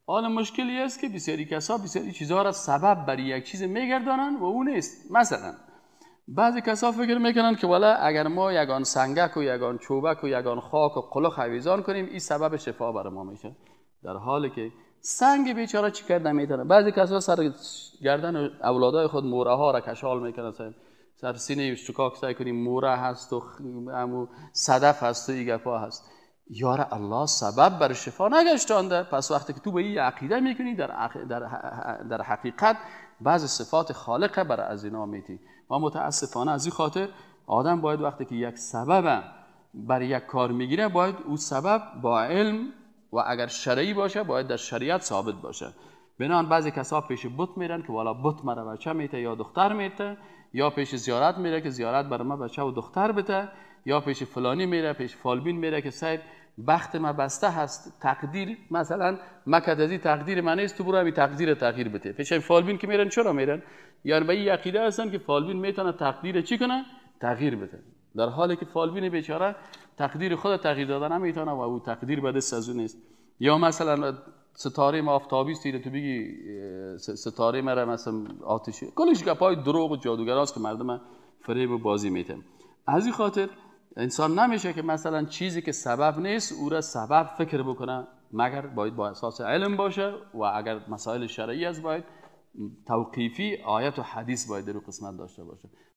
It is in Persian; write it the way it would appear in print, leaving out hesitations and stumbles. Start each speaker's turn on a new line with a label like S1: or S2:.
S1: حالا مشکلی است که بسیاری کسا بسیاری چیزها را سبب برای یک چیز میگردانند و اون نیست. مثلا بعضی کسا فکر میکنن که والا اگر ما یگان سنگک و یگان چوبک و یگان خاک و قلخ حویزان کنیم این سبب شفا برای ما میشه، در حالی که سنگ بیچاره چی کرد نمیتونه. بعضی کسا سر گردن اولادای خود موره ها را کشال میکنن، سر سینه شکاک سعی کنیم موره هست و صدف هست و این گپا هست. یاره الله سبب بر شفا نگشتانده. پس وقتی که تو به این عقیده میکنی در حقیقت بعض صفات خالق بر از اینا میتی. و متاسفانه از این خاطر آدم باید وقتی که یک سبب بر یک کار میگیره باید او سبب با علم و اگر شرعی باشه باید در شریعت ثابت باشه. بنان بعضی کسا پیش بت میرن که والا بت مرا بچه میته یا دختر میته، یا پیش زیارت میره که زیارت برای ما بچه و دختر بده، یا پیش فلانی میره، پیش فالبین میره که صاحب بخت ما بسته هست، تقدیر مثلا مکدزی تقدیر من نیست، تو برو همین تقدیر تغییر بده. پیش فالبین که میرن چرا میرن؟ یعنی به این عقیده هستن که فالبین میتونه تقدیر چی کنه؟ تغییر بده، در حالی که فالبین بیچاره تقدیر خود تغییر دادن نمیتونه و او تقدیر به دست از اون نیست. یا مثلا ستاره ما آفتابی است، تو بگی ستاره مرا مثلا آتشی، کلش گپای دروغ و جادوگراست که مردم فریب و بازی میتن. از این خاطر انسان نمیشه که مثلا چیزی که سبب نیست او را سبب فکر بکنه، مگر باید با اساس علم باشه و اگر مسائل شرعی است باید توقیفی آیت و حدیث باید در قسمت داشته باشه.